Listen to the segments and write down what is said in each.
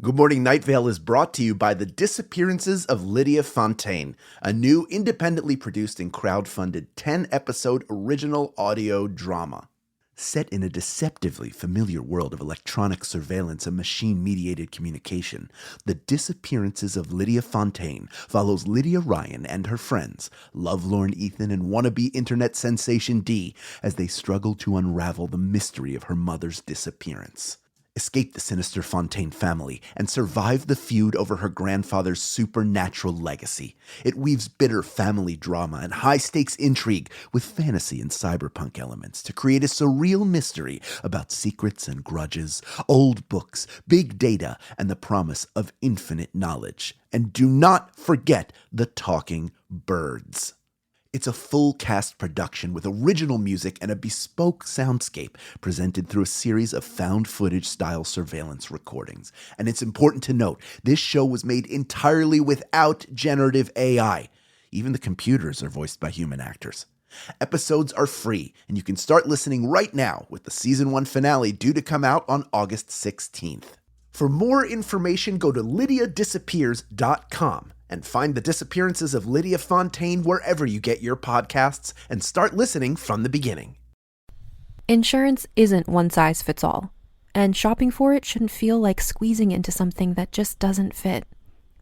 Good Morning Night Vale is brought to you by The Disappearances of Lydia Fontaine, a new independently produced and crowdfunded 10-episode original audio drama. Set in a deceptively familiar world of electronic surveillance and machine-mediated communication, The Disappearances of Lydia Fontaine follows Lydia Ryan and her friends, lovelorn Ethan and wannabe internet sensation Dee, as they struggle to unravel the mystery of her mother's disappearance. Escape the sinister Fontaine family, and survive the feud over her grandfather's supernatural legacy. It weaves bitter family drama and high-stakes intrigue with fantasy and cyberpunk elements to create a surreal mystery about secrets and grudges, old books, big data, and the promise of infinite knowledge. And do not forget the talking birds. It's a full-cast production with original music and a bespoke soundscape presented through a series of found-footage-style surveillance recordings. And it's important to note, this show was made entirely without generative AI. Even the computers are voiced by human actors. Episodes are free, and you can start listening right now with the Season 1 finale due to come out on August 16th. For more information, go to lydiadisappears.com. and find The Disappearances of Lydia Fontaine wherever you get your podcasts and start listening from the beginning. Insurance isn't one size fits all, and shopping for it shouldn't feel like squeezing into something that just doesn't fit.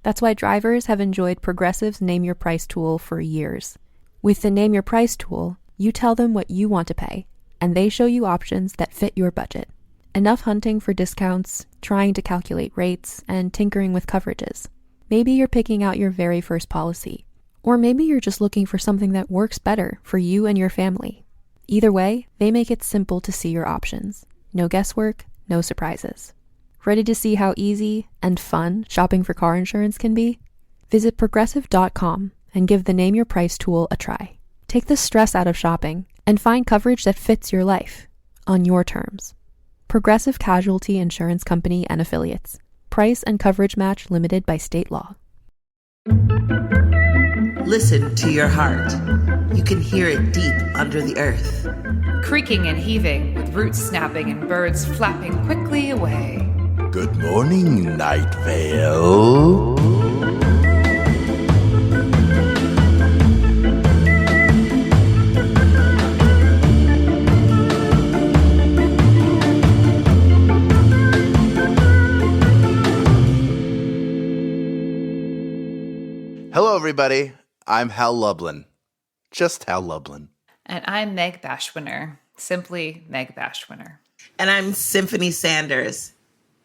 That's why drivers have enjoyed Progressive's Name Your Price tool for years. With the Name Your Price tool, you tell them what you want to pay, and they show you options that fit your budget. Enough hunting for discounts, trying to calculate rates, and tinkering with coverages. Maybe you're picking out your very first policy, or maybe you're just looking for something that works better for you and your family. Either way, they make it simple to see your options. No guesswork, no surprises. Ready to see how easy and fun shopping for car insurance can be? Visit Progressive.com and give the Name Your Price tool a try. Take the stress out of shopping and find coverage that fits your life, on your terms. Progressive Casualty Insurance Company and Affiliates. Price and coverage match limited by state law. Listen to your heart. You can hear it deep under the earth. Creaking and heaving, with roots snapping and birds flapping quickly away. Good morning, Night Vale. Hello, everybody. I'm Hal Lublin. Just Hal Lublin. And I'm Meg Bashwiner. Simply Meg Bashwiner. And I'm Symphony Sanders.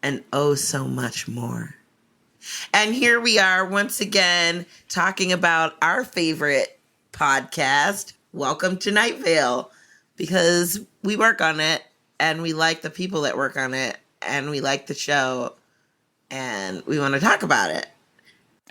And oh, so much more. And here we are once again talking about our favorite podcast, Welcome to Night Vale. Because we work on it, and we like the people that work on it, and we like the show, and we want to talk about it.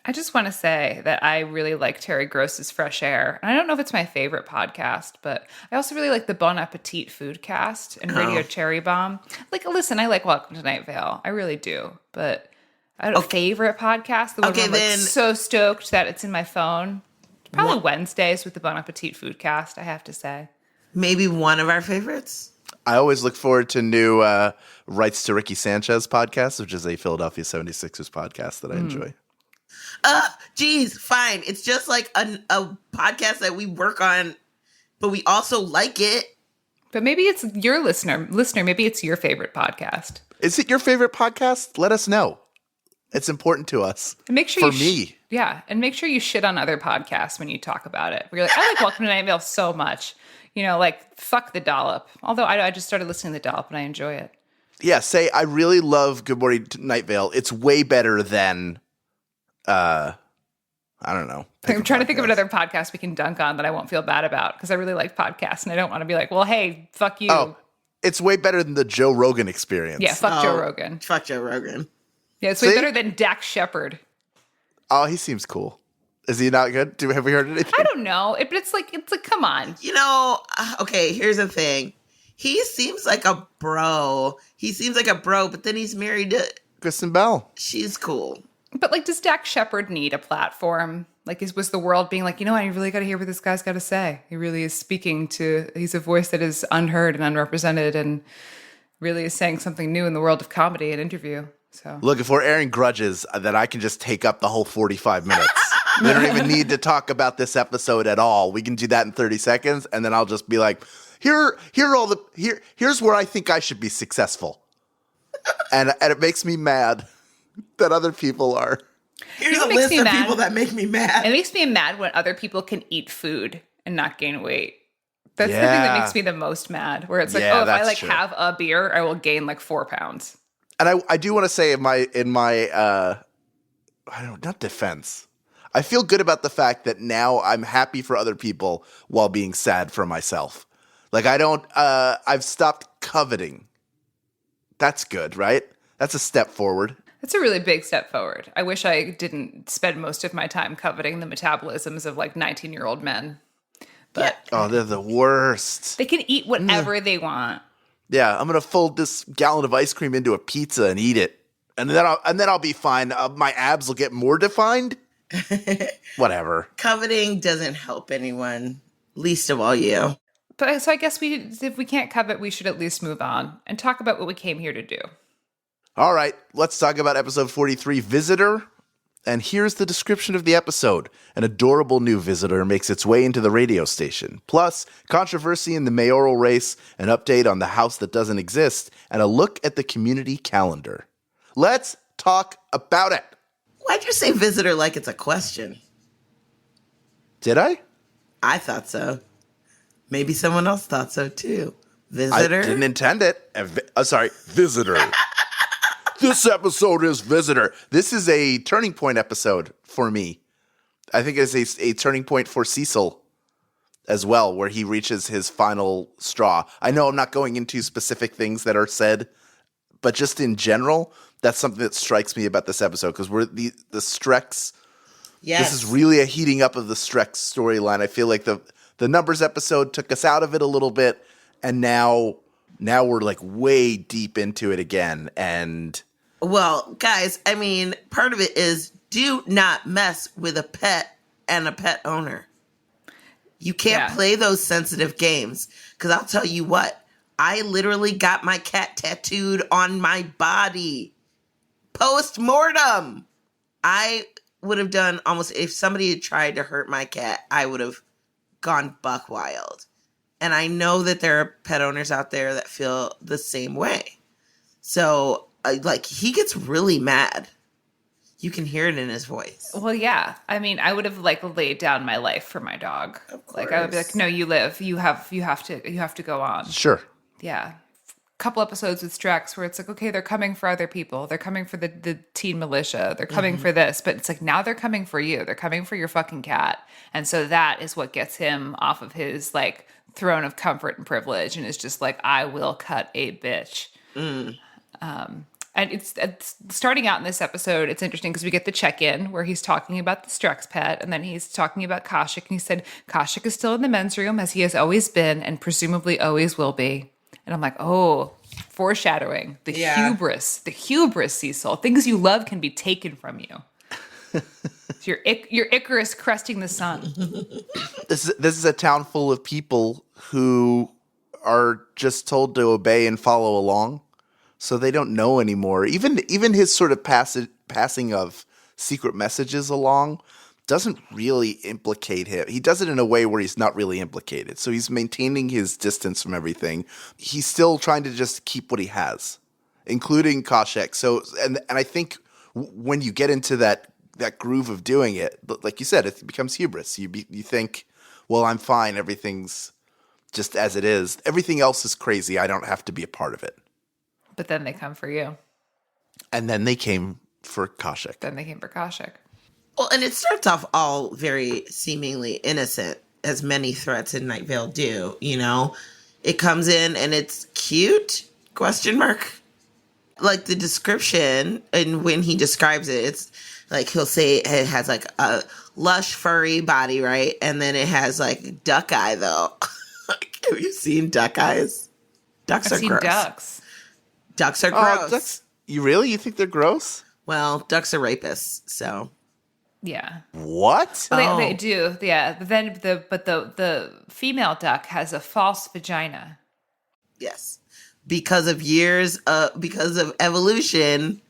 I just want to say that I really like Terry Gross's Fresh Air. And I don't know if it's my favorite podcast, but I also really like the Bon Appetit Foodcast and Radio Cherry Bomb. Like, listen, I like Welcome to Night Vale. I really do. But I don't know, favorite podcast? The one where I'm like so stoked that it's in my phone. Probably Wednesdays with the Bon Appetit Foodcast, I have to say. Maybe one of our favorites? I always look forward to new Rights to Ricky Sanchez podcast, which is a Philadelphia 76ers podcast that I enjoy. Geez, fine. It's just like a podcast that we work on, but we also like it. But maybe it's your listener, maybe it's your favorite podcast. Is it your favorite podcast? Let us know. It's important to us. And make sure for me. And make sure you shit on other podcasts when you talk about it. You're like, I like Welcome to Night Vale so much. You know, like, fuck the Dollop. Although I just started listening to the Dollop and I enjoy it. Yeah, say, I really love Good Morning Night Vale. It's way better than... I don't know. I'm trying to think of another podcast we can dunk on that I won't feel bad about because I really like podcasts and I don't want to be like, well, hey, fuck you. Oh, it's way better than the Joe Rogan Experience. Yeah, fuck Joe Rogan. Fuck Joe Rogan. Yeah, it's way better than Dax Shepard. Oh, he seems cool. Is he not good? Have we heard anything? I don't know. But it's like, come on. You know, okay, here's the thing. He seems like a bro. But then he's married to Kristen Bell. She's cool. But, like, does Dax Shepard need a platform? Like, was the world being like, you know what, I really got to hear what this guy's got to say. He really is he's a voice that is unheard and unrepresented and really is saying something new in the world of comedy and interview. So Look, if we're airing grudges, then I can just take up the whole 45 minutes. We don't even need to talk about this episode at all. We can do that in 30 seconds, and then I'll just be like, here's where I think I should be successful. And it makes me mad that other people are. Here's a list of people that make me mad. It makes me mad when other people can eat food and not gain weight. That's the thing that makes me the most mad. Where it's like, if I have a beer, I will gain like 4 pounds. And I do want to say in my not defense. I feel good about the fact that now I'm happy for other people while being sad for myself. Like I've stopped coveting. That's good, right? That's a step forward. That's a really big step forward. I wish I didn't spend most of my time coveting the metabolisms of like 19-year-old men. But they're the worst. They can eat whatever they want. Yeah, I'm gonna fold this gallon of ice cream into a pizza and eat it, and then I'll be fine. My abs will get more defined. Whatever. Coveting doesn't help anyone, least of all you. But so I guess if we can't covet, we should at least move on and talk about what we came here to do. All right, let's talk about episode 43, Visitor. And here's the description of the episode. An adorable new visitor makes its way into the radio station. Plus, controversy in the mayoral race, an update on the house that doesn't exist, and a look at the community calendar. Let's talk about it. Why'd you say visitor like it's a question? Did I? I thought so. Maybe someone else thought so too. Visitor? I didn't intend it. Sorry, visitor. This episode is Visitor. This is a turning point episode for me. I think it's a turning point for Cecil as well, where he reaches his final straw. I know I'm not going into specific things that are said, but just in general, that's something that strikes me about this episode, because we're the Strex. Yes. This is really a heating up of the Strex storyline. I feel like the numbers episode took us out of it a little bit, and now we're like way deep into it again. And well, guys, I mean, part of it is do not mess with a pet and a pet owner. You can't play those sensitive games, because I'll tell you what, I literally got my cat tattooed on my body. Post-mortem. I would have done almost, if somebody had tried to hurt my cat, I would have gone buck wild. And I know that there are pet owners out there that feel the same way. So, he gets really mad. You can hear it in his voice. Well, yeah. I mean, I would have laid down my life for my dog. Of course. I would be like, no, you live. You have to go on. sure. Yeah. Couple episodes with Strex where it's like, okay, they're coming for other people. They're coming for the teen militia. They're coming for this. But it's like, now they're coming for you. They're coming for your fucking cat. And so that is what gets him off of his throne of comfort and privilege, and is just like, I will cut a bitch. And it's starting out in this episode, it's interesting because we get the check-in where he's talking about the Strex Pet, and then he's talking about Khoshekh, and he said, Khoshekh is still in the men's room, as he has always been, and presumably always will be. And I'm like, oh, foreshadowing. The hubris, Cecil. Things you love can be taken from you. It's your Icarus cresting the sun. This is a town full of people who are just told to obey and follow along. So they don't know anymore. Even his sort of passing of secret messages along doesn't really implicate him. He does it in a way where he's not really implicated. So he's maintaining his distance from everything. He's still trying to just keep what he has, including Khoshekh. So and I think when you get into that groove of doing it, like you said, it becomes hubris. You think, well, I'm fine. Everything's just as it is. Everything else is crazy. I don't have to be a part of it. But then they come for you. And then they came for Khoshekh. Well, and it starts off all very seemingly innocent, as many threats in Night Vale do, you know? It comes in and it's cute, ? Like the description, and when he describes it, it's like he'll say it has a lush, furry body, right? And then it has duck eye, though. Have you seen duck eyes? Ducks are gross. Ducks. Ducks are gross. Ducks? You think they're gross? Well, ducks are rapists, so. Yeah. What? Well, they do, yeah. But then the female duck has a false vagina. Yes. Because of evolution,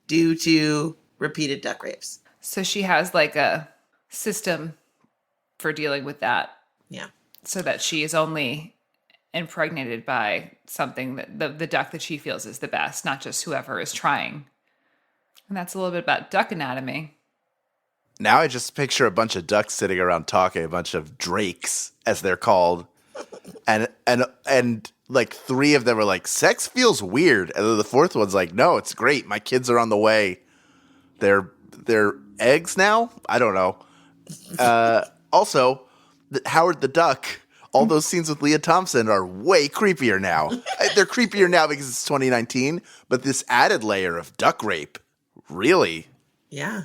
due to repeated duck rapes. So she has like a system for dealing with that. Yeah. So that she is only impregnated by something that the duck that she feels is the best, not just whoever is trying. And that's a little bit about duck anatomy. Now I just picture a bunch of ducks sitting around talking, a bunch of drakes, as they're called. And like 3 of them are like, sex feels weird. And then the 4th one's like, no, it's great. My kids are on the way. They're eggs now? I don't know. Also, Howard the Duck, all those scenes with Leah Thompson are way creepier now. They're creepier now because it's 2019, but this added layer of duck rape, really? Yeah.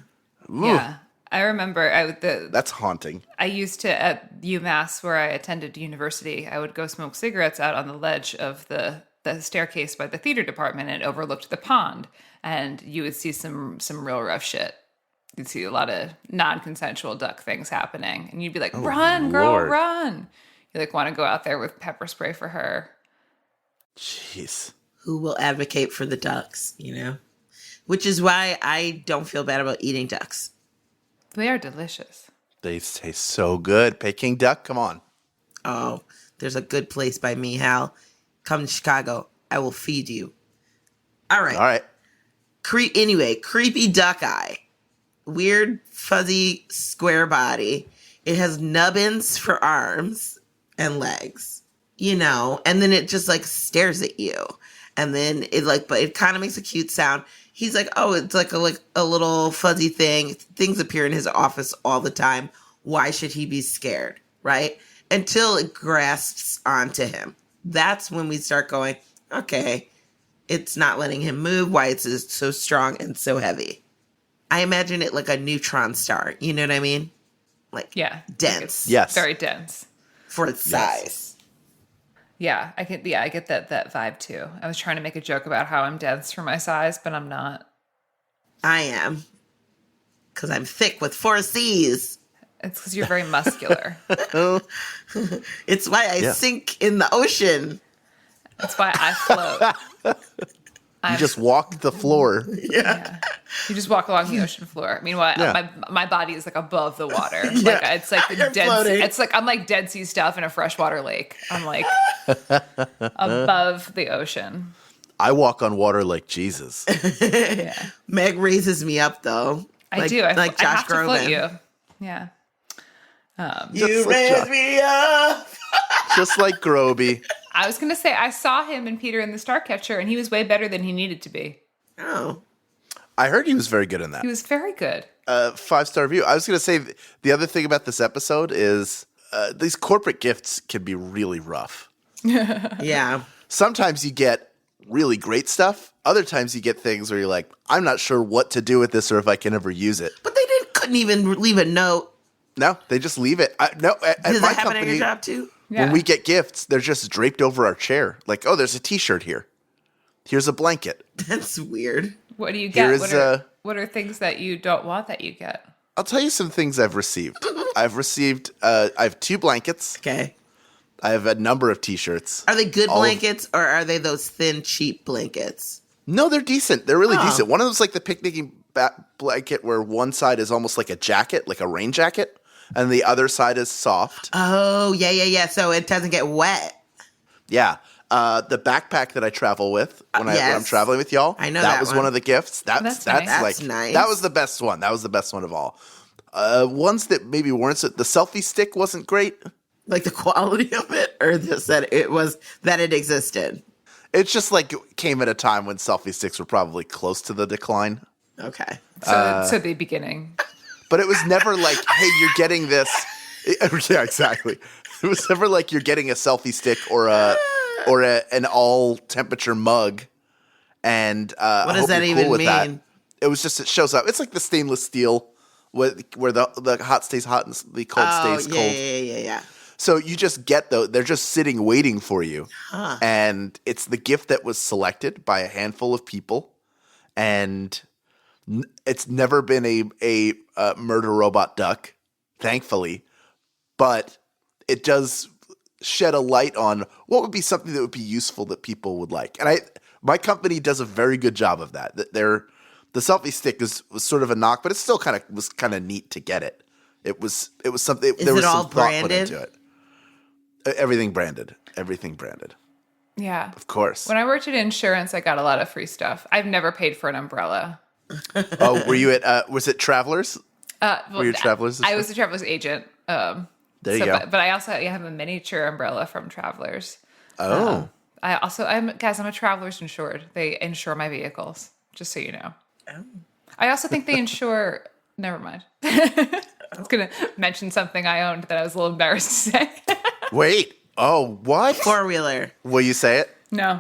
Ooh, Yeah. I remember that's haunting. I used to, at UMass, where I attended university, I would go smoke cigarettes out on the ledge of the staircase by the theater department, and it overlooked the pond. And you would see some real rough shit. You'd see a lot of non-consensual duck things happening. And you'd be like, run, girl, Lord. run. You like want to go out there with pepper spray for her. Jeez. Who will advocate for the ducks, you know? Which is why I don't feel bad about eating ducks. They are delicious. They taste so good. Peking duck, come on. Oh, there's a good place by me, Hal. Come to Chicago. I will feed you. All right. All right. Anyway, creepy duck eye. Weird, fuzzy, square body. It has nubbins for arms and legs, you know, and then it just like stares at you. And then but it kind of makes a cute sound. He's like, oh, it's like a little fuzzy thing. Things appear in his office all the time. Why should he be scared, right? Until it grasps onto him. That's when we start going, okay, it's not letting him move. Why it's so strong and so heavy? I imagine it like a neutron star. You know what I mean? Like, Yeah. dense. Yes. Very dense. For its size. Yeah, I get that vibe too. I was trying to make a joke about how I'm dense for my size, but I'm not. I am. Because I'm thick with 4 C's. It's because you're very muscular. It's why I sink in the ocean. That's why I float. You just walk the floor. Yeah. You just walk along the ocean floor. Meanwhile, my body is like above the water. Yeah. Like it's like the You're dead. floating. It's like I'm like Dead Sea stuff in a freshwater lake. I'm like above the ocean. I walk on water like Jesus. Yeah, Meg raises me up, though. I do. Like I Josh have to float Groban. you. Yeah. You Just like raise Josh. me up. Just like Groby. I was gonna say I saw him in Peter and the Starcatcher, and he was way better than he needed to be. Oh. I heard he was very good in that. He was very good. 5-star review. I was going to say the other thing about this episode is these corporate gifts can be really rough. Yeah. Sometimes you get really great stuff. Other times you get things where you're like, I'm not sure what to do with this or if I can ever use it. But they couldn't even leave a note. No, they just leave it. At Does my that happen at company, your job too? Yeah. when we get gifts, they're just draped over our chair. Like, oh, there's a T-shirt here. Here's a blanket. That's weird. What do you get? Here is, What are things that you don't want that you get? I'll tell you some things I've received. I have 2 blankets. Okay. I have a number of T-shirts. Are they good All of- blankets or are they those thin, cheap blankets? No, they're decent. They're really Oh. decent. One of them's like the picnicking blanket where one side is almost like a jacket, like a rain jacket, and the other side is soft. Oh, yeah. So it doesn't get wet. Yeah. The backpack that I travel with when I'm Yes. traveling with y'all. I know that that was one. one of the gifts. That's nice. like That's nice. that was the best one. That was the best one of all. Ones that maybe weren't so, the selfie stick wasn't great. Like the quality of it, or just that it existed. It's just like it came at a time when selfie sticks were probably close to the decline. Okay. So the beginning. But it was never like, hey, you're getting this. Yeah, exactly. It was never like you're getting a selfie stick or an all temperature mug. And What does that even mean? It was just, it shows up. It's like the stainless steel where the hot stays hot and the cold stays cold. Yeah. So you just get they're just sitting waiting for you. Huh. And it's the gift that was selected by a handful of people. And it's never been a murder robot duck, thankfully. But it does shed a light on what would be something that would be useful that people would like. And my company does a very good job of that. The selfie stick was sort of a knock, but it still was kind of neat to get it. It was something. Is there was it all some thought put branded? into it. Everything branded. Everything branded. Yeah. Of course. When I worked in insurance, I got a lot of free stuff. I've never paid for an umbrella. Oh, were you at? Was it Travelers? Well, Were you Travelers? I was a Travelers agent. There you go. But I also have a miniature umbrella from Travelers. Oh. I'm a Travelers insured. They insure my vehicles, just so you know. Oh. I also think they insure. Never mind. I was gonna mention something I owned that I was a little embarrassed to say. Wait. Oh, what? 4-wheeler. Will you say it? No.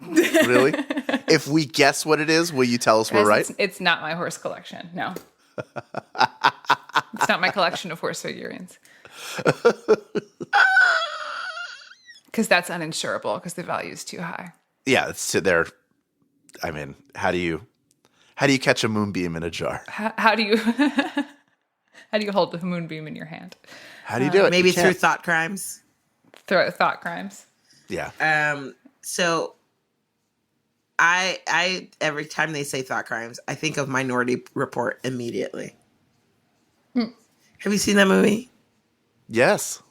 Really? If we guess what it is, will you tell us we're right? It's not my horse collection. No. It's not my collection of horse figurines. Because that's uninsurable because the value is too high. Yeah, it's there. I mean, how do you catch a moonbeam in a jar? How do you how do you hold the moonbeam in your hand? How do you do it? Maybe You through can't. thought crimes. Throw thought crimes. Yeah. So I every time they say thought crimes, I think of Minority Report immediately. Have you seen that movie? Yes.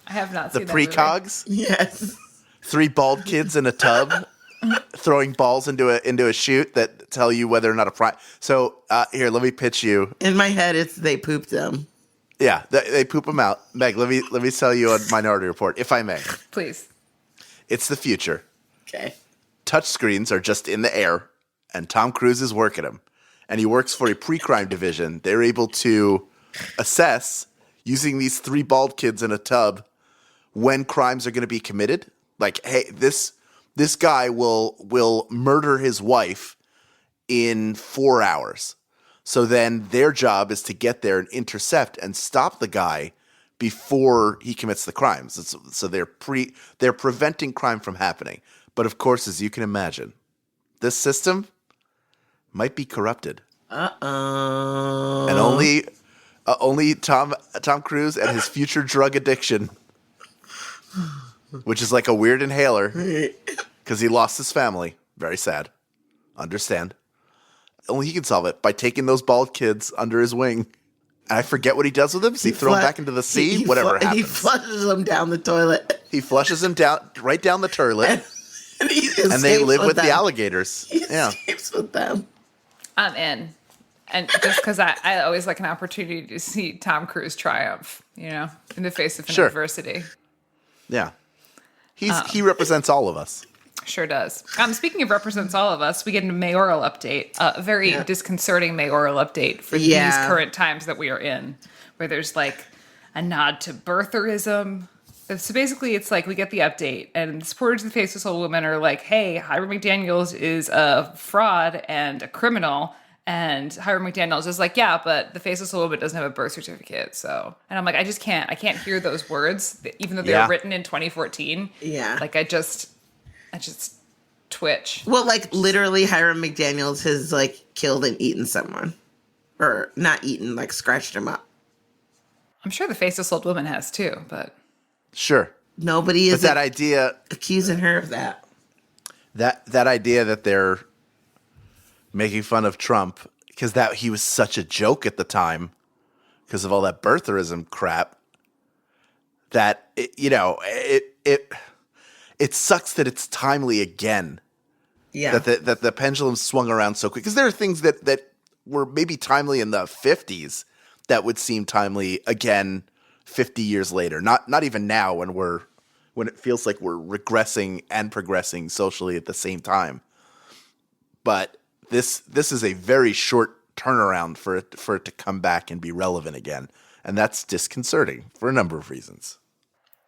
I have not The seen that movie. precogs. Yes. 3 bald kids in a tub throwing balls into a chute that tell you whether or not a prize. So here, let me pitch you. In my head, it's they pooped them. Yeah, they poop them out. Meg, let me tell you a Minority Report, if I may. Please. It's the future. Okay. Touchscreens are just in the air, and Tom Cruise is working them. And he works for a pre-crime division. They're able to assess, using these 3 bald kids in a tub, when crimes are going to be committed. Like, hey, this guy will murder his wife in 4 hours. So then their job is to get there and intercept and stop the guy before he commits the crimes. So they're preventing crime from happening. But of course, as you can imagine, this system might be corrupted. Uh-oh. And only Tom Cruise and his future drug addiction, which is like a weird inhaler, because he lost his family. Very sad. Understand. Only he can solve it by taking those bald kids under his wing. And I forget what he does with them. Does he throw them back into the sea? Whatever happens. He flushes them down the toilet. He flushes them right down the toilet. And they live with them. the alligators. He Yeah. escapes with them. I'm in. And just because I always like an opportunity to see Tom Cruise triumph, in the face of Sure. adversity. Yeah. He represents all of us. Sure does. Speaking of represents all of us, we get a mayoral update, a very disconcerting mayoral update for these current times that we are in, where there's like a nod to birtherism. So basically, it's like we get the update, and the supporters of the Faceless Old Woman are like, hey, Hiram McDaniels is a fraud and a criminal. And Hiram McDaniels is like, yeah, but the Faceless Old Woman doesn't have a birth certificate. So, and I'm like, I can't hear those words, even though they were written in 2014. Yeah. Like, I just twitch. Well, like literally Hiram McDaniels has like killed and eaten someone. Or not eaten, like scratched him up. I'm sure the Faceless Old Woman has too, but... Sure. Nobody is that idea accusing her of that. That idea that they're making fun of Trump because he was such a joke at the time because of all that birtherism crap, that it sucks that it's timely again. Yeah. That the pendulum swung around so quick, because there are things that were maybe timely in the 50s that would seem timely again 50 years later. Not even now when it feels like we're regressing and progressing socially at the same time. But this is a very short turnaround for it to come back and be relevant again. And that's disconcerting for a number of reasons.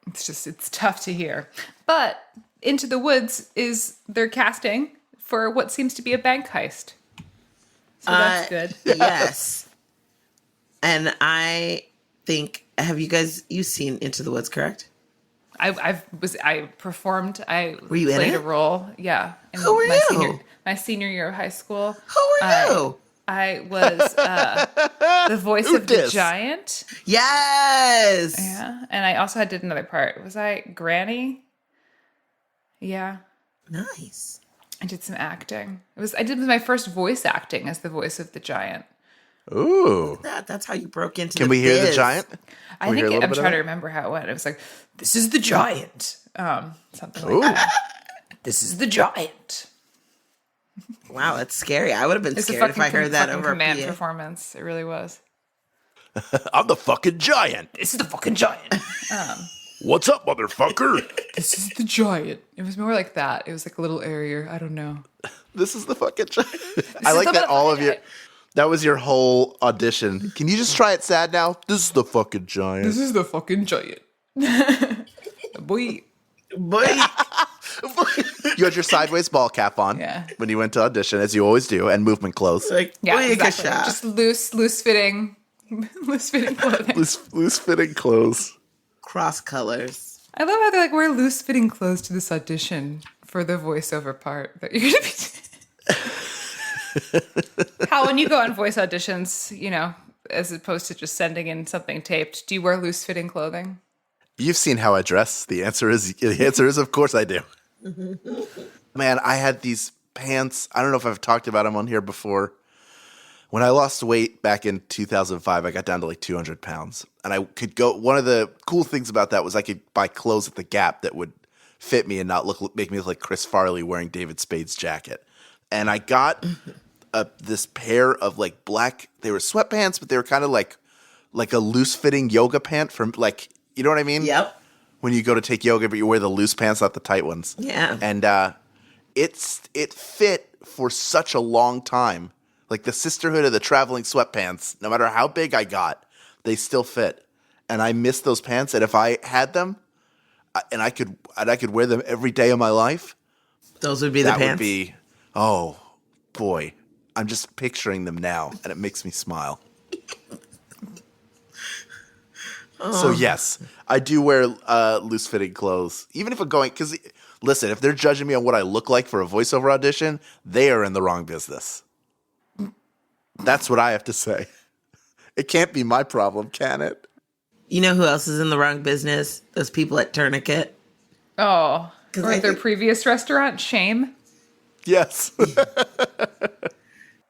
It's tough to hear. But Into the Woods is their casting for what seems to be a bank heist. So that's good. Yes. And I think, you've seen Into the Woods, correct? I performed. Were you in played it? a role. Yeah. In Who were you? My senior year of high school. Who were you? I was the voice of the giant. Yes. Yeah. And I also did another part. Was I Granny? Yeah. Nice. I did some acting. I did my first voice acting as the voice of the giant. Ooh. That's how you broke into Can we hear the giant? I think I'm trying to remember how it went. It was like, this is the giant. Something like that. This is the giant. Wow, that's scary. I would have been scared if I heard that over command a PA. performance. It really was. I'm the fucking giant. This is the fucking giant. What's up, motherfucker? This is the giant. It was more like that. It was like a little airier. I don't know. This is the fucking giant. I like that all of you. That was your whole audition. Can you just try it sad now? This is the fucking giant. This is the fucking giant. Boy. You had your sideways ball cap on when you went to audition, as you always do, and movement clothes. Like, exactly. Just loose fitting clothing. Loose fitting clothes. Cross colors. I love how they like wear loose fitting clothes to this audition for the voiceover part that you're gonna be. How when you go on voice auditions, you know, as opposed to just sending in something taped, do you wear loose fitting clothing? You've seen how I dress. The answer is of course I do. Man, I had these pants. I don't know if I've talked about them on here before. When I lost weight back in 2005, I got down to like 200 pounds. And I could go, one of the cool things about that was I could buy clothes at the Gap that would fit me and not make me look like Chris Farley wearing David Spade's jacket. And I got this pair of like black, they were sweatpants, but they were kind of like a loose fitting yoga pant from like, you know what I mean? Yep. When you go to take yoga, but you wear the loose pants, not the tight ones. Yeah. And it fit for such a long time. Like the sisterhood of the traveling sweatpants, no matter how big I got, they still fit. And I miss those pants. And if I had them, and I could wear them every day of my life, those would be the pants. That would be, oh boy, I'm just picturing them now, and it makes me smile. So yes, I do wear loose-fitting clothes, even if I'm going. Because listen, if they're judging me on what I look like for a voiceover audition, they are in the wrong business. That's what I have to say. It can't be my problem, can it? You know who else is in the wrong business? Those people at Tourniquet. Oh, or at their previous restaurant, Shame. Yes.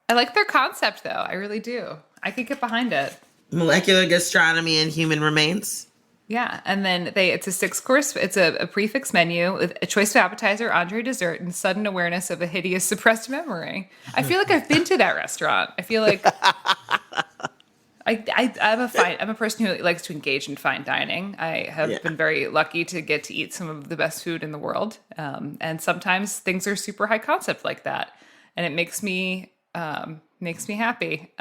I like their concept, though. I really do. I could get behind it. Molecular gastronomy and human remains. Yeah, and then it's a 6-course, it's a prefix menu with a choice of appetizer, entree, dessert, and sudden awareness of a hideous suppressed memory. I feel like I've been to that restaurant. I feel like I'm a person who likes to engage in fine dining. I have been very lucky to get to eat some of the best food in the world, and sometimes things are super high concept like that, and it makes me happy.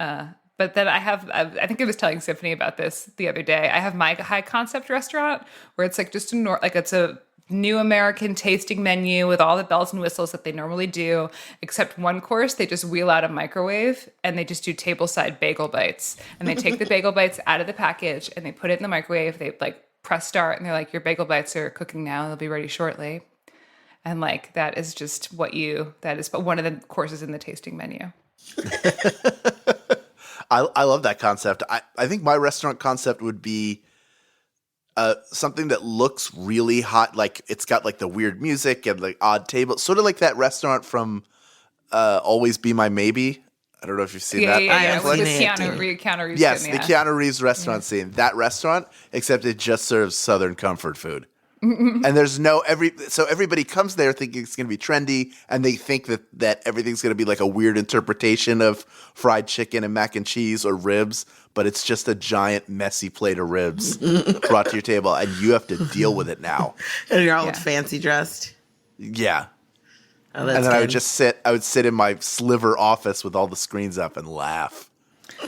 But then I think I was telling Symphony about this the other day. I have my high concept restaurant where it's like just it's a new American tasting menu with all the bells and whistles that they normally do, except one course they just wheel out a microwave and they just do tableside bagel bites. And they take the bagel bites out of the package and they put it in the microwave. They like press start and they're like, your bagel bites are cooking now. They'll be ready shortly. And like that is just that is one of the courses in the tasting menu. I love that concept. I think my restaurant concept would be something that looks really hot. Like it's got like the weird music and like odd tables, sort of like that restaurant from Always Be My Maybe. I don't know if you've seen that. Yeah. With Keanu Reeves. Yes, the Keanu Reeves restaurant scene. That restaurant, except it just serves Southern comfort food. And there's so everybody comes there thinking it's going to be trendy, and they think that everything's going to be like a weird interpretation of fried chicken and mac and cheese or ribs, but it's just a giant messy plate of ribs brought to your table, and you have to deal with it now. And you're all fancy dressed. Yeah. Oh, that's and then good. I would sit in my sliver office with all the screens up and laugh.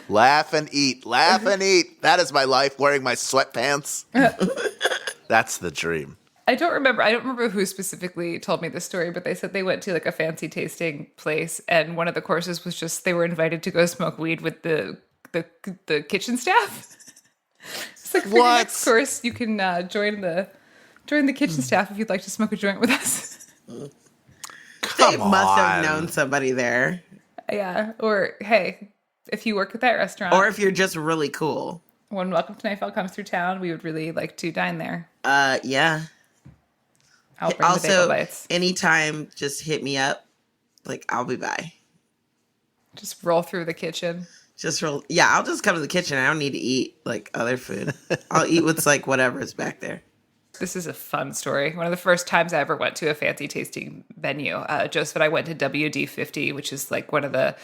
Laugh and eat. Laugh and eat. That is my life, wearing my sweatpants. That's the dream. I don't remember who specifically told me this story, but they said they went to like a fancy tasting place, and one of the courses was just they were invited to go smoke weed with the kitchen staff. It's like for your next course, you can join the kitchen staff if you'd like to smoke a joint with us. They must have known somebody there. Yeah, or hey, if you work at that restaurant, or if you're just really cool. When Welcome to Night Vale comes through town, we would really like to dine there. Yeah. I'll bring the bagel bites. Anytime, just hit me up Like, I'll be by. Just roll through the kitchen. I'll just come to the kitchen. I don't need to eat like other food. I'll eat what's like whatever is back there. This is a fun story. One of the first times I ever went to a fancy tasting venue, Joseph and I went to WD50, which is like one of the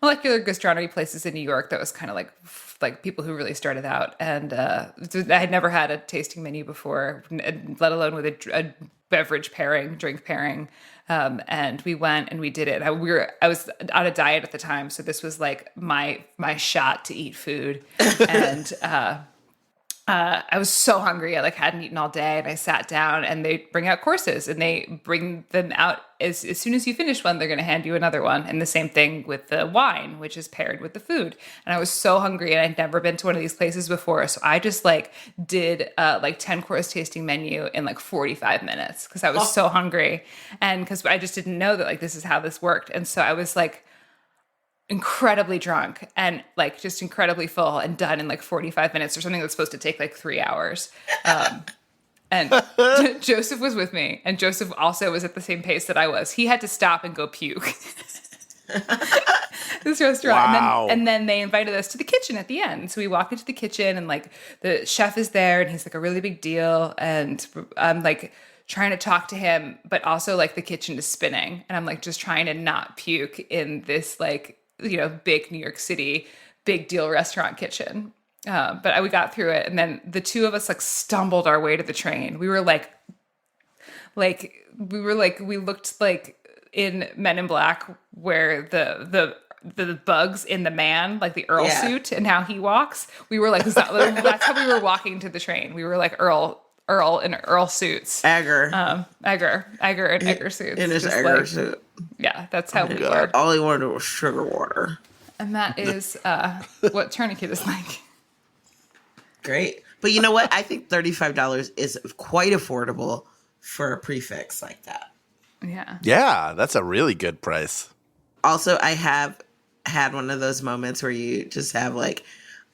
molecular gastronomy places in New York that was kind of like people who really started out. And I had never had a tasting menu before, let alone with a beverage pairing, drink pairing. And we went and we did it. I was on a diet at the time, so this was like my shot to eat food. And I was so hungry. I hadn't eaten all day, and I sat down, and they bring out courses, and they bring them out as soon as you finish one, they're going to hand you another one. And the same thing with the wine, which is paired with the food. And I was so hungry, and I'd never been to one of these places before. So I just did 10-course tasting menu in 45 minutes because I was so hungry. And because I just didn't know that this is how this worked. And so I was incredibly drunk and just incredibly full and done in 45 minutes or something that's supposed to take 3 hours. And Joseph was with me, and Joseph also was at the same pace that I was. He had to stop and go puke. This restaurant. Wow. And then they invited us to the kitchen at the end. So we walk into the kitchen, and the chef is there, and he's a really big deal. And I'm trying to talk to him, but also the kitchen is spinning, and I'm just trying to not puke in this big New York City big deal restaurant kitchen. But we got through it, and then the two of us stumbled our way to the train. We were we looked like in Men in Black, where the bugs in the man, the Earl suit and how he walks. We were that's how we were walking to the train. We were Earl in Earl suits. Egger and Egger suits. In his Egger suit. Yeah, that's how we were. All he wanted was sugar water. And that is what Tourniquet is like. Great. But you know what? I think $35 is quite affordable for a prefix like that. Yeah. Yeah, that's a really good price. Also, I have had one of those moments where you just have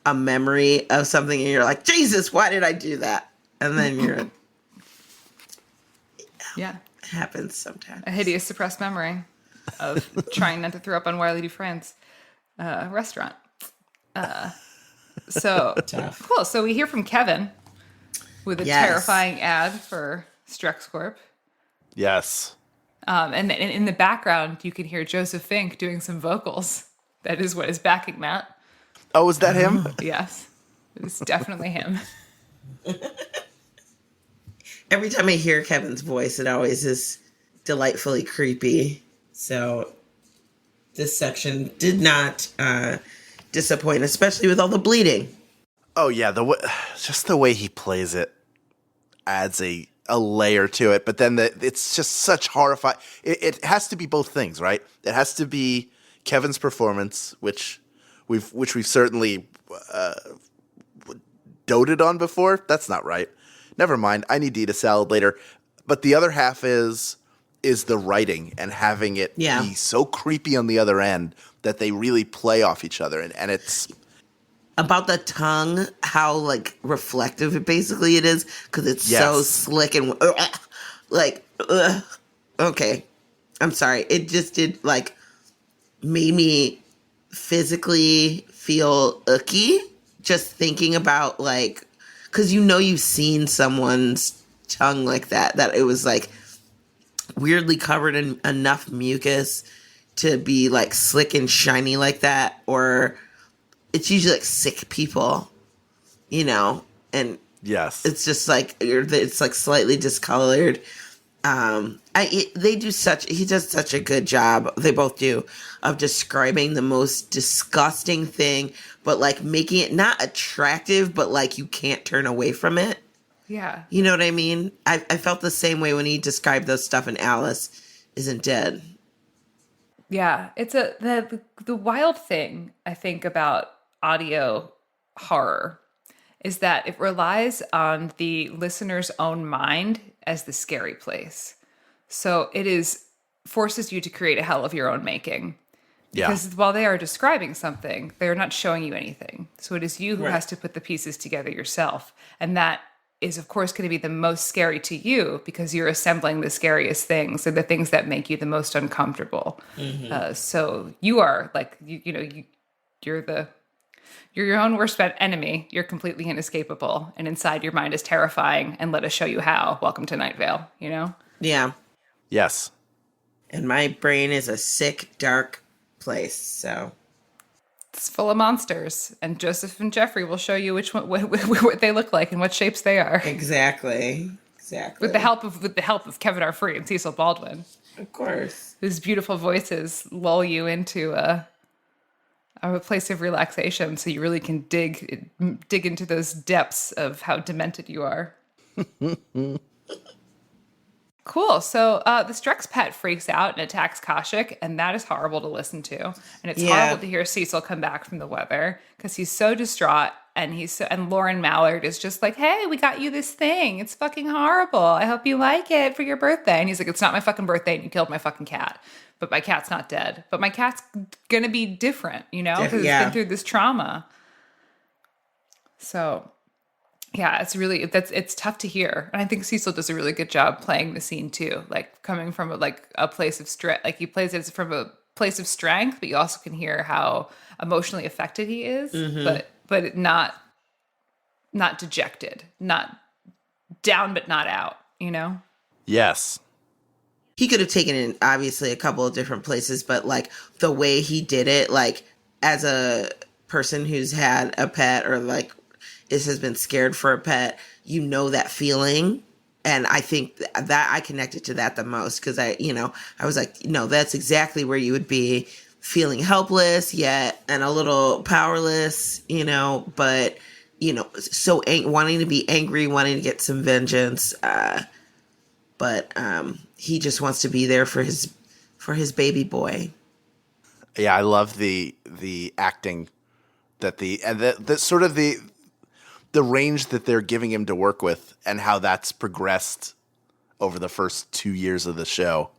a memory of something and you're like, Jesus, why did I do that? And then you're... Yeah. It happens sometimes. A hideous suppressed memory of trying not to throw up on Wiley Dufresne's restaurant. So Tough. Cool. So we hear from Kevin with a terrifying ad for Strex Corp. Yes. And in the background, you can hear Joseph Fink doing some vocals. That is what is backing that. Oh, is that him? Yes. It's definitely him. Every time I hear Kevin's voice, it always is delightfully creepy. So this section did not disappoint, especially with all the bleeding. Oh yeah, just the way he plays it adds a layer to it. But then it's just such horrifying. It has to be both things, right? It has to be Kevin's performance, which we've certainly doted on before. That's not right. Never mind. I need to eat a salad later. But the other half is the writing and having it be so creepy on the other end that they really play off each other. And it's about the tongue, how reflective it basically it is, because it's so slick and okay. I'm sorry. It just did made me physically feel icky just thinking about because you've seen someone's tongue like that it was weirdly covered in enough mucus to be slick and shiny like that, or it's usually sick people, and yes, it's just it's slightly discolored. He does such a good job. They both do, of describing the most disgusting thing, but making it not attractive, but you can't turn away from it. Yeah. You know what I mean? I felt the same way when he described those stuff in Alice Isn't Dead. Yeah. It's the wild thing, I think, about audio horror is that it relies on the listener's own mind as the scary place. So it forces you to create a hell of your own making. Yeah. Because while they are describing something, they're not showing you anything. So it is you who has to put the pieces together yourself. And that is of course going to be the most scary to you because you're assembling the scariest things or the things that make you the most uncomfortable. So you are like, you're your own worst enemy. You're completely inescapable. And inside your mind is terrifying. And let us show you how. Welcome to Night Vale, you know? Yeah. Yes. And my brain is a sick, dark place. So it's full of monsters. And Joseph and Jeffrey will show you which one, what they look like and what shapes they are. Exactly. With the help of Kevin R. Free and Cecil Baldwin. Of course. Whose beautiful voices lull you into a place of relaxation, so you really can dig into those depths of how demented you are. Cool. So the Strex Pet freaks out and attacks Khoshekh, and that is horrible to listen to. And it's horrible to hear Cecil come back from the weather because he's so distraught. And Lauren Mallard is just like, hey, we got you this thing. It's fucking horrible. I hope you like it for your birthday. And he's like, it's not my fucking birthday, and you killed my fucking cat. But my cat's not dead. But my cat's gonna be different, you know, because it's been through this trauma. So, yeah, it's tough to hear, and I think Cecil does a really good job playing the scene too, like coming from a place of strength. Like he plays it from a place of strength, but you also can hear how emotionally affected he is, but not dejected, not down, but not out. You know? Yes. He could have taken it obviously a couple of different places, but like the way he did it, like as a person who's had a pet or like has been scared for a pet, you know that feeling. And I think that I connected to that the most because I was like, no, that's exactly where you would be, feeling helpless yet and a little powerless, but so wanting to be angry, wanting to get some vengeance. But he just wants to be there for his baby boy. Yeah, I love the acting that the sort of the range that they're giving him to work with and how that's progressed over the first 2 years of the show.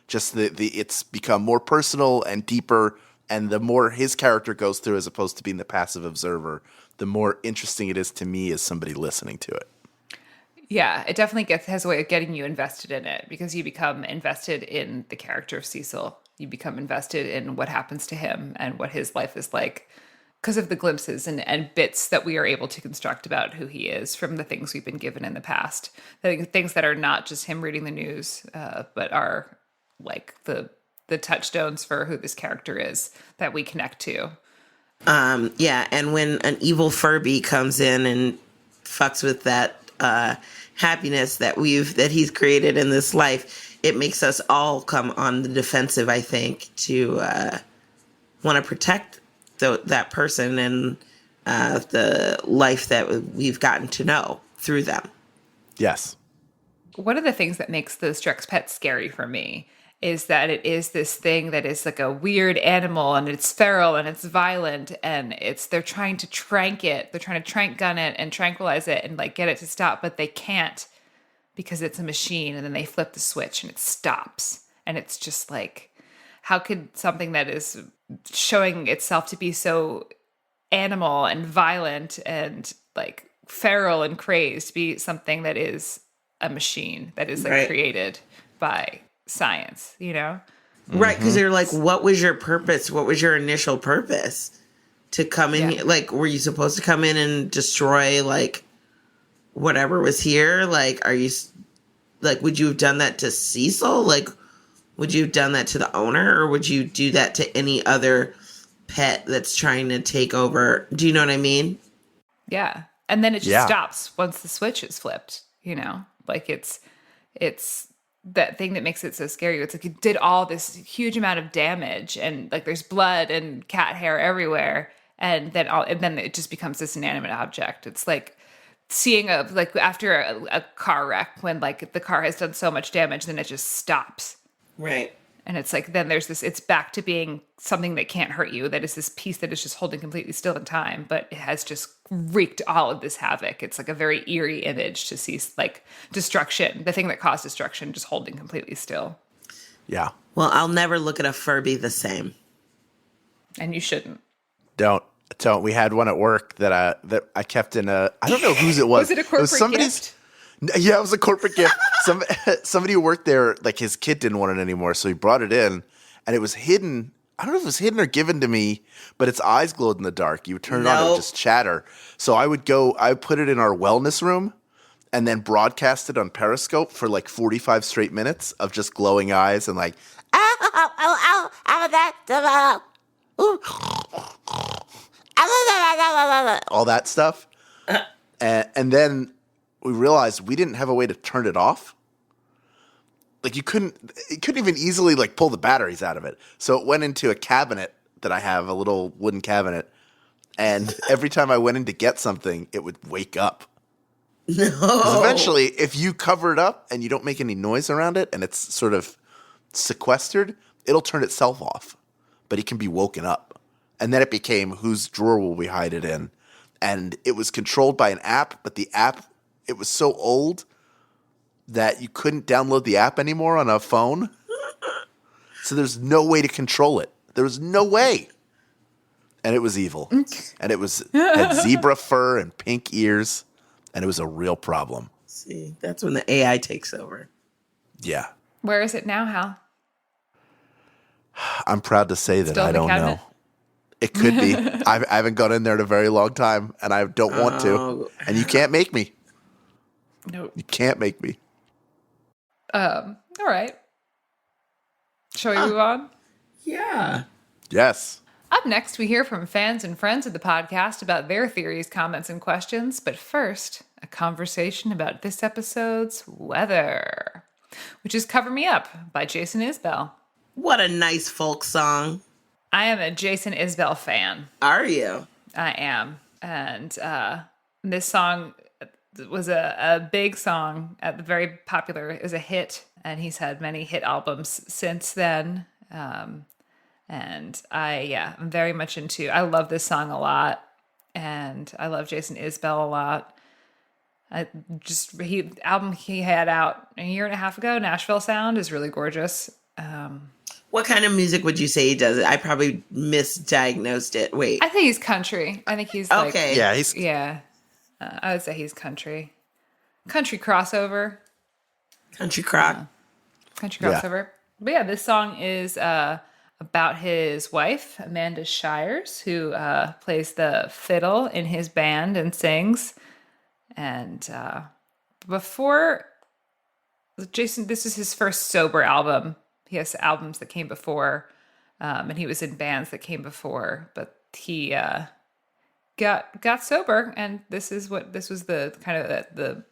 Just it's become more personal and deeper, and the more his character goes through as opposed to being the passive observer, the more interesting it is to me as somebody listening to it. Yeah, it definitely has a way of getting you invested in it because you become invested in the character of Cecil. You become invested in what happens to him and what his life is like because of the glimpses and bits that we are able to construct about who he is from the things we've been given in the past. Things that are not just him reading the news, but are like the touchstones for who this character is that we connect to. Yeah, and when an evil Furby comes in and fucks with that happiness that he's created in this life, it makes us all come on the defensive, I think, to want to protect that person and the life that we've gotten to know through them. Yes. One of the things that makes the Strex Pet scary for me is that it is this thing that is like a weird animal and it's feral and it's violent and they're trying to trank it. They're trying to trank gun it and tranquilize it and like get it to stop, but they can't because it's a machine, and then they flip the switch and it stops. And it's just like, how could something that is showing itself to be so animal and violent and like feral and crazed be something that is a machine that is like created by science, Right, because they're like, what was your purpose? What was your initial purpose? To come in here? Like, were you supposed to come in and destroy, like, whatever was here? Like, are you, like, would you have done that to Cecil? Like, would you have done that to the owner? Or would you do that to any other pet that's trying to take over? Do you know what I mean? Yeah. And then it just stops once the switch is flipped, Like, it's that thing that makes it so scary. It's like it did all this huge amount of damage and like there's blood and cat hair everywhere. And then it just becomes this inanimate object. It's like seeing after a car wreck when like the car has done so much damage, then it just stops. Right. And it's like, then there's it's back to being something that can't hurt you. That is this piece that is just holding completely still in time, but it has just wreaked all of this havoc. It's like a very eerie image to see like destruction, the thing that caused destruction, just holding completely still. Yeah. Well, I'll never look at a Furby the same. And you shouldn't. Don't. Don't. We had one at work that I kept in a. I don't know whose it was. Was it a corporate gift? Yeah, it was a corporate gift. Somebody who worked there, like his kid didn't want it anymore, so he brought it in, and it was hidden. I don't know if it was hidden or given to me, but its eyes glowed in the dark. You would turn it on, it would just chatter. So I would put it in our wellness room, and then broadcast it on Periscope for like 45 straight minutes of just glowing eyes and like, all that stuff. And then we realized we didn't have a way to turn it off. Like it couldn't even easily like pull the batteries out of it. So it went into a cabinet that I have, a little wooden cabinet. And every time I went in to get something, it would wake up. No. Because eventually, if you cover it up and you don't make any noise around it and it's sort of sequestered, it'll turn itself off. But it can be woken up. And then it became, whose drawer will we hide it in? And it was controlled by an app, but the app, it was so old that you couldn't download the app anymore on a phone. So there's no way to control it. There was no way. And it was evil. And it had zebra fur and pink ears. And it was a real problem. See, that's when the AI takes over. Yeah. Where is it now, Hal? I'm proud to say that Still I in the don't cabinet? know. It could be. I haven't gone in there in a very long time, and I don't want to. And you can't make me. Nope. You can't make me. All right. Shall we move on? Yeah. Yes. Up next, we hear from fans and friends of the podcast about their theories, comments, and questions. But first, a conversation about this episode's weather, which is Cover Me Up by Jason Isbell. What a nice folk song. I am a Jason Isbell fan. Are you? I am. And this song was a big song, very popular. It was a hit, and he's had many hit albums since then. And I'm very much I love this song a lot, and I love Jason Isbell a lot. Album he had out a year and a half ago, Nashville Sound, is really gorgeous. What kind of music would you say he does? I probably misdiagnosed it. Wait. I think he's country. I think he's okay. Yeah, I would say he's country crossover. Country crock. Country crossover. But yeah, this song is about his wife, Amanda Shires, who plays the fiddle in his band and sings. And before Jason, this is his first sober album. He has albums that came before, and he was in bands that came before, but he got sober, and this was the kind of the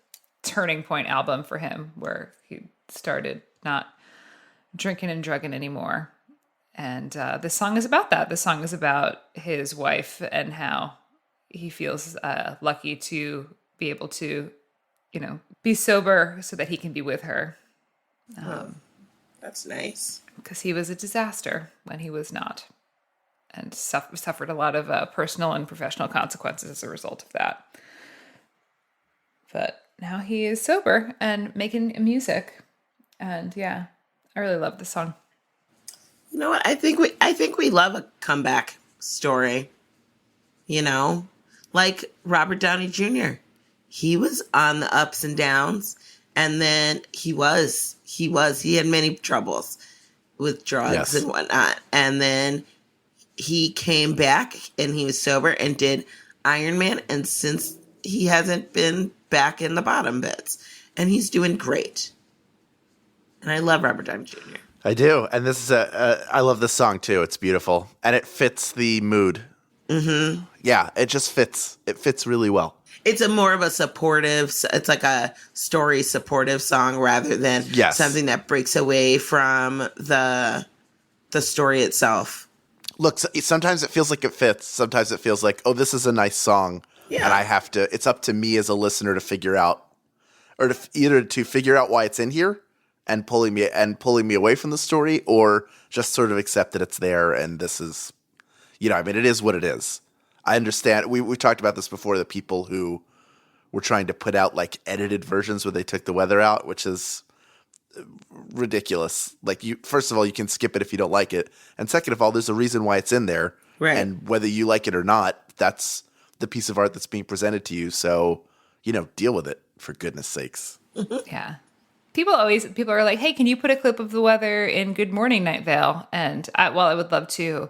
turning point album for him, where he started not drinking and drugging anymore. And this song is about that. This song is about his wife and how he feels lucky to be able to, be sober so that he can be with her. That's nice. Because he was a disaster when he was not, and suffered a lot of personal and professional consequences as a result of that. But now he is sober and making music, and yeah, I really love this song. You know what? I think we love a comeback story. Like Robert Downey Jr. He was on the ups and downs, and then he had many troubles with drugs and whatnot. And then he came back and he was sober and did Iron Man. And since he hasn't been back in the bottom bits, and he's doing great. And I love Robert Downey Jr. I do. And this is I love this song too. It's beautiful. And it fits the mood. Mm-hmm. Yeah, it just fits. It fits really well. It's more of a it's like a story supportive song rather than something that breaks away from the story itself. Look, sometimes it feels like it fits. Sometimes it feels like, oh, this is a nice song. Yeah. And it's up to me as a listener to figure out, or to figure out why it's in here and pulling me away from the story, or just sort of accept that it's there. And this is, it is what it is. I understand. We talked about this before, the people who were trying to put out like edited versions where they took the weather out, which is ridiculous. Like, first of all, you can skip it if you don't like it. And second of all, there's a reason why it's in there. Right. And whether you like it or not, that's the piece of art that's being presented to you. So, deal with it, for goodness sakes. Yeah. People are like, hey, can you put a clip of the weather in Good Morning Night Vale? And while I would love to,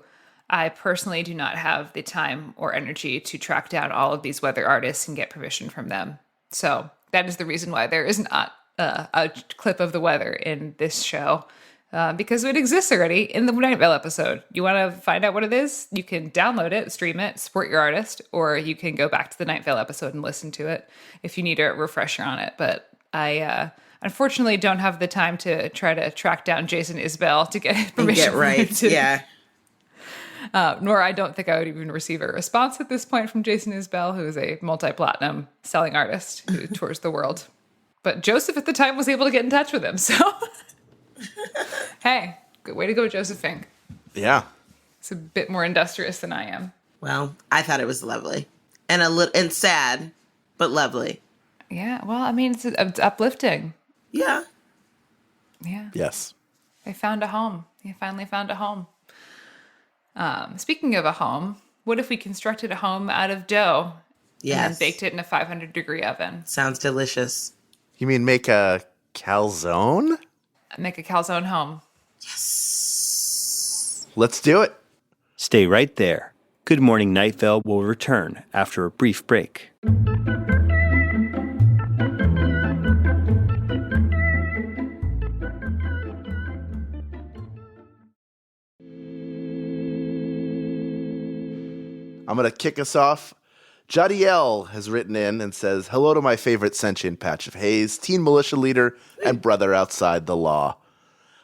I personally do not have the time or energy to track down all of these weather artists and get permission from them. So that is the reason why there is not a clip of the weather in this show, because it exists already in the Night Vale episode. You want to find out what it is? You can download it, stream it, support your artist, or you can go back to the Night Vale episode and listen to it if you need a refresher on it. But I unfortunately don't have the time to try to track down Jason Isbell to get permission. Get right, yeah. Nor I don't think I would even receive a response at this point from Jason Isbell, who is a multi-platinum selling artist who tours the world. But Joseph at the time was able to get in touch with him, so hey, good way to go, Joseph Fink. Yeah. It's a bit more industrious than I am. Well, I thought it was lovely. And sad, but lovely. Yeah, well, I mean, it's uplifting. Yeah. Yeah. Yes. They found a home. They finally found a home. Speaking of a home, what if we constructed a home out of dough? Yes. And then baked it in a 500-degree oven? Sounds delicious. You mean make a calzone? Make a calzone home. Yes. Let's do it. Stay right there. Good Morning Night Vale will return after a brief break. I'm going to kick us off. Jadiel has written in and says, hello to my favorite sentient patch of haze, teen militia leader, and brother outside the law.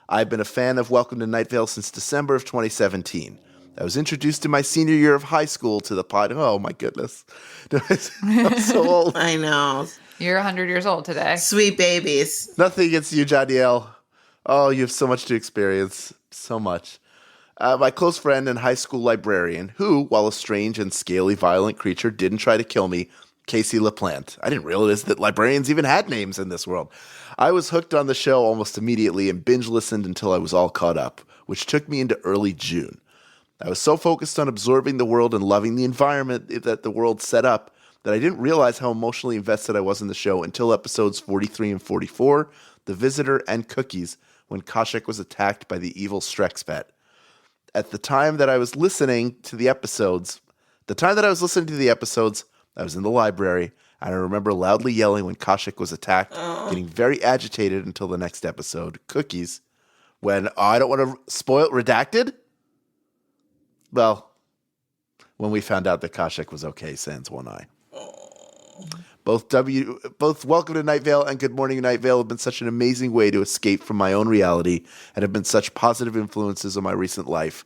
I've been a fan of Welcome to Night Vale since December of 2017. I was introduced in my senior year of high school to the pod. Oh, my goodness. I'm so old. I know. You're 100 years old today. Sweet babies. Nothing against you, Jadiel. Oh, you have so much to experience. So much. My close friend and high school librarian, who, while a strange and scaly violent creature, didn't try to kill me, Casey LaPlante. I didn't realize that librarians even had names in this world. I was hooked on the show almost immediately and binge-listened until I was all caught up, which took me into early June. I was so focused on absorbing the world and loving the environment that the world set up that I didn't realize how emotionally invested I was in the show until episodes 43 and 44, The Visitor and Cookies, when Khoshekh was attacked by the evil Strex Pet. At the time that I was listening to the episodes, I was in the library, and I remember loudly yelling when Khoshekh was attacked, getting very agitated until the next episode, Cookies, when, I don't want to spoil, redacted? Well, when we found out that Khoshekh was okay, sans one eye. Both Welcome to Night Vale and Good Morning Night Vale have been such an amazing way to escape from my own reality and have been such positive influences on my recent life.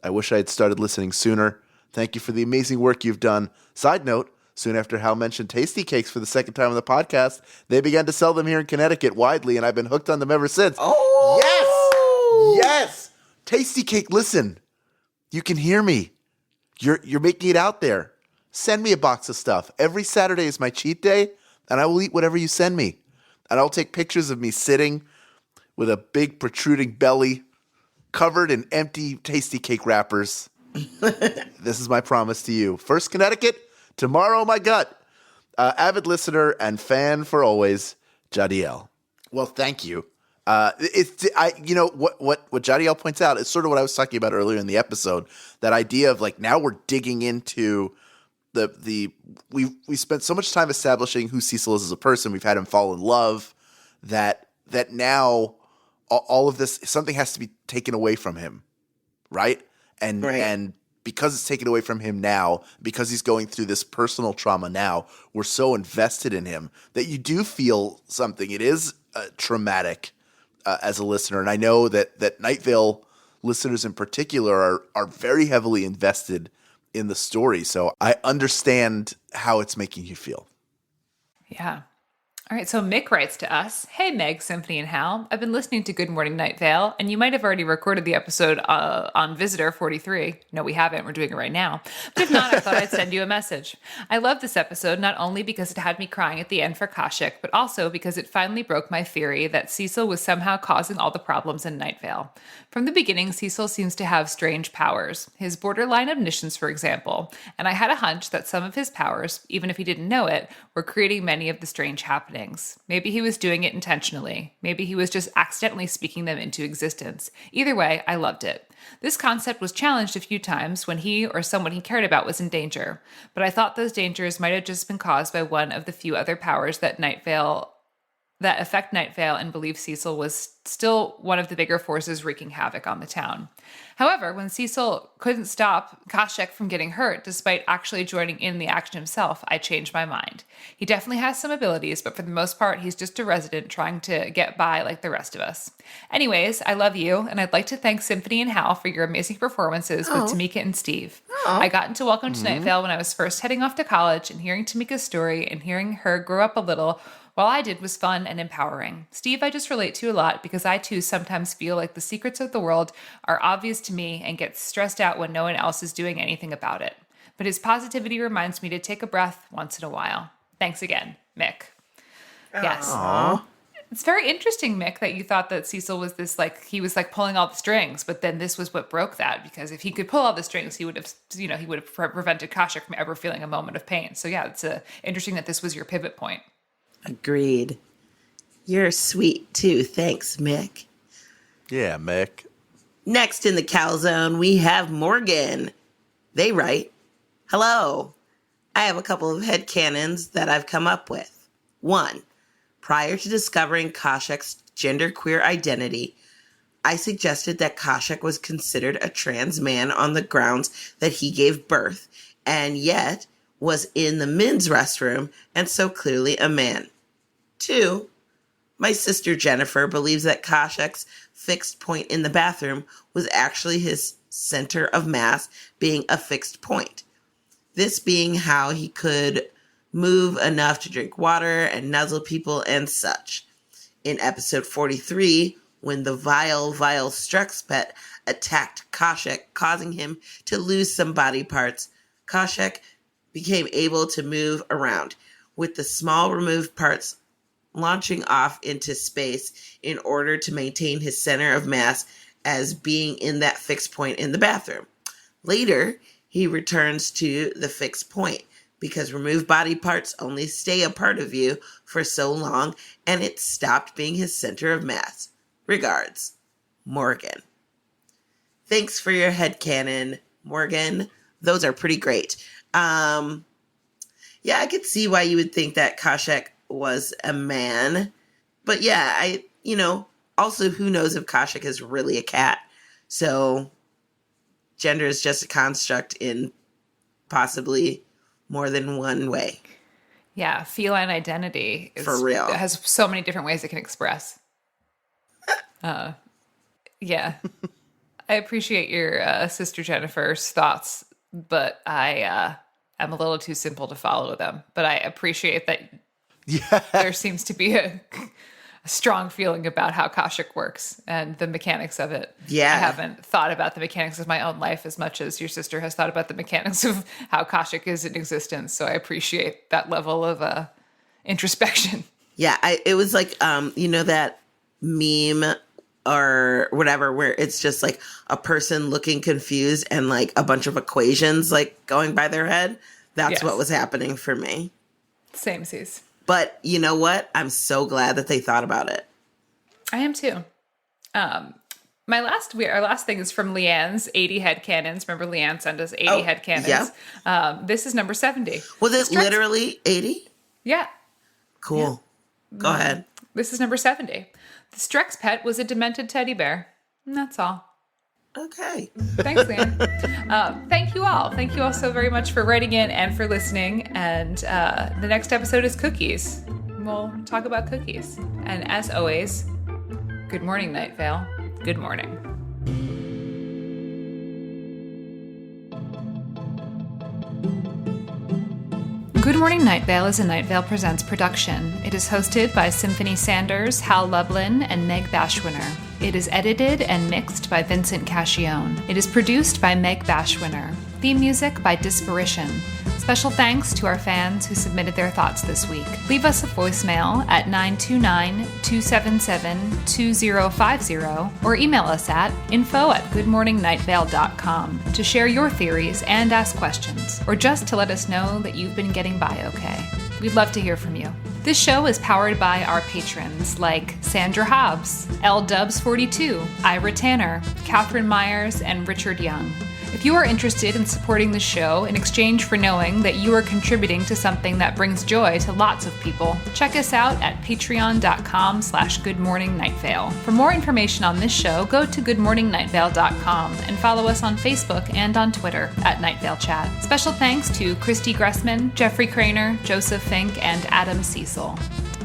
I wish I had started listening sooner. Thank you for the amazing work you've done. Side note, soon after Hal mentioned Tasty Cakes for the second time on the podcast, they began to sell them here in Connecticut widely, and I've been hooked on them ever since. Oh! Yes! Tasty Cake, listen. You can hear me. You're making it out there. Send me a box of stuff. Every Saturday is my cheat day, and I will eat whatever you send me. And I'll take pictures of me sitting with a big protruding belly, covered in empty Tasty Cake wrappers. This is my promise to you. First Connecticut, tomorrow my gut. Avid listener and fan for always, Jadiel. Well, thank you. What Jadiel points out is sort of what I was talking about earlier in the episode. That idea of like now we're digging into we spent so much time establishing who Cecil is as a person. We've had him fall in love. That now all of this, something has to be taken away from him, right? And because it's taken away from him now, because he's going through this personal trauma now, we're so invested in him that you do feel something. It is traumatic as a listener, and I know that Night Vale listeners in particular are very heavily invested in the story, so I understand how it's making you feel. Yeah. All right, so Mick writes to us, "Hey Meg, Symphony and Hal. I've been listening to Good Morning Night Vale, and you might have already recorded the episode on Visitor 43. No, we haven't. We're doing it right now. But if not, I thought I'd send you a message. I love this episode not only because it had me crying at the end for Khoshekh, but also because it finally broke my theory that Cecil was somehow causing all the problems in Night Vale. From the beginning, Cecil seems to have strange powers. His borderline omniscience, for example. And I had a hunch that some of his powers, even if he didn't know it, were creating many of the strange happenings. Maybe he was doing it intentionally. Maybe he was just accidentally speaking them into existence. Either way, I loved it. This concept was challenged a few times when he or someone he cared about was in danger, but I thought those dangers might have just been caused by one of the few other powers that affect Night Vale, and believe Cecil was still one of the bigger forces wreaking havoc on the town. However, when Cecil couldn't stop Khoshekh from getting hurt, despite actually joining in the action himself, I changed my mind. He definitely has some abilities, but for the most part, he's just a resident trying to get by like the rest of us. Anyways, I love you, and I'd like to thank Symphony and Hal for your amazing performances with Tamika and Steve. I got into Welcome to Night Vale when I was first heading off to college, and hearing Tamika's story and hearing her grow up a little while I did was fun and empowering. Steve, I just relate to a lot because I too sometimes feel like the secrets of the world are obvious to me and get stressed out when no one else is doing anything about it. But his positivity reminds me to take a breath once in a while. Thanks again, Mick. Yes. Aww. It's very interesting, Mick, that you thought that Cecil was this, like, he was like pulling all the strings, but then this was what broke that, because if he could pull all the strings, he would have, he would have prevented Khoshekh from ever feeling a moment of pain. So yeah, it's interesting that this was your pivot point. Agreed. You're sweet too. Thanks, Mick. Yeah, Mick. Next in the Calzone, we have Morgan. They write, "Hello. I have a couple of headcanons that I've come up with. 1. Prior to discovering Khoshekh's genderqueer identity, I suggested that Khoshekh was considered a trans man on the grounds that he gave birth, and yet was in the men's restroom and so clearly a man. 2. My sister Jennifer believes that Khoshekh's fixed point in the bathroom was actually his center of mass being a fixed point. This being how he could move enough to drink water and nuzzle people and such. In episode 43, when the vile Strex Pet attacked Khoshekh, causing him to lose some body parts, Khoshekh became able to move around, with the small removed parts launching off into space in order to maintain his center of mass as being in that fixed point in the bathroom. Later, he returns to the fixed point because removed body parts only stay a part of you for so long, and it stopped being his center of mass. Regards, Morgan." Thanks for your headcanon, Morgan. Those are pretty great. Yeah, I could see why you would think that Khoshekh was a man. But yeah, also who knows if Khoshekh is really a cat. So gender is just a construct in possibly more than one way. Yeah, feline identity is, for real. It has so many different ways it can express. Yeah. I appreciate your sister Jennifer's thoughts, but I am a little too simple to follow them. But I appreciate that there seems to be a strong feeling about how Khoshekh works and the mechanics of it. Yeah. I haven't thought about the mechanics of my own life as much as your sister has thought about the mechanics of how Khoshekh is in existence. So I appreciate that level of introspection. Yeah, it was like, that meme or whatever, where it's just like a person looking confused and like a bunch of equations like going by their head. That's what was happening for me. Same seas. But you know what? I'm so glad that they thought about it. I am too. Our last thing is from Leanne's 80 headcanons. Remember, Leanne sent us 80 headcanons. Yeah. This is number 70. Was it literally 80? Yeah. Cool. Yeah. Go ahead. This is number 70. The Strex Pet was a demented teddy bear. And that's all. Okay. Thanks, Leanne. Thank you all. Thank you all so very much for writing in and for listening. And the next episode is cookies. We'll talk about cookies. And as always, good morning, Night Vale. Good morning. Good Morning Night Vale is a Night Vale Presents production. It is hosted by Symphony Sanders, Hal Lublin, and Meg Bashwiner. It is edited and mixed by Vincent Cacchione. It is produced by Meg Bashwiner. Theme music by Disparition. Special thanks to our fans who submitted their thoughts this week. Leave us a voicemail at 929-277-2050 or email us at info@goodmorningnightVale.com to share your theories and ask questions, or just to let us know that you've been getting by okay. We'd love to hear from you. This show is powered by our patrons like Sandra Hobbs, LDubs42, Ira Tanner, Catherine Myers, and Richard Young. If you are interested in supporting the show in exchange for knowing that you are contributing to something that brings joy to lots of people, check us out at patreon.com/goodmorningnightVale. For more information on this show, go to goodmorningnightVale.com and follow us on Facebook and on Twitter at Night Vale Chat. Special thanks to Christy Gressman, Jeffrey Craner, Joseph Fink, and Adam Cecil.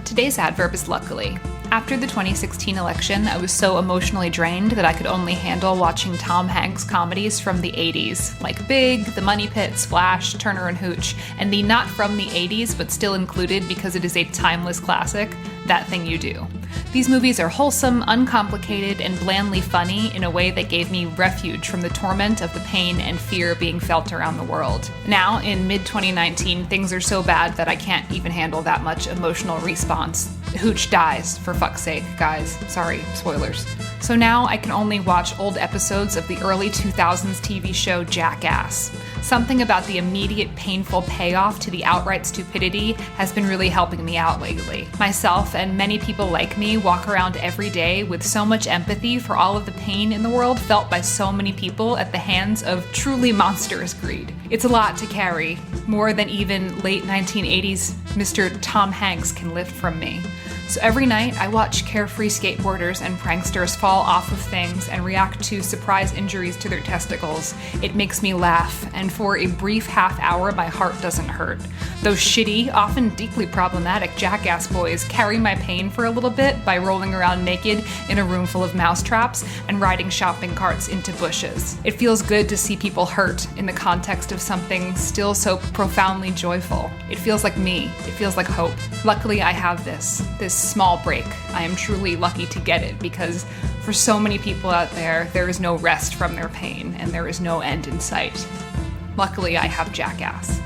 Today's adverb is luckily. After the 2016 election, I was so emotionally drained that I could only handle watching Tom Hanks comedies from the 80s, like Big, The Money Pit, Splash, Turner and Hooch, and the not from the 80s but still included because it is a timeless classic, That Thing You Do. These movies are wholesome, uncomplicated, and blandly funny in a way that gave me refuge from the torment of the pain and fear being felt around the world. Now, in mid-2019, things are so bad that I can't even handle that much emotional response. Hooch dies, for fuck's sake, guys. Sorry, spoilers. So now I can only watch old episodes of the early 2000s TV show Jackass. Something about the immediate painful payoff to the outright stupidity has been really helping me out lately. Myself and many people like me walk around every day with so much empathy for all of the pain in the world felt by so many people at the hands of truly monstrous greed. It's a lot to carry, more than even late 1980s Mr. Tom Hanks can lift from me. So every night, I watch carefree skateboarders and pranksters fall off of things and react to surprise injuries to their testicles. It makes me laugh, and for a brief half hour, my heart doesn't hurt. Those shitty, often deeply problematic Jackass boys carry my pain for a little bit by rolling around naked in a room full of mousetraps and riding shopping carts into bushes. It feels good to see people hurt in the context of something still so profoundly joyful. It feels like me. It feels like hope. Luckily, I have this small break. I am truly lucky to get it because for so many people out there, there is no rest from their pain and there is no end in sight. Luckily, I have Jackass.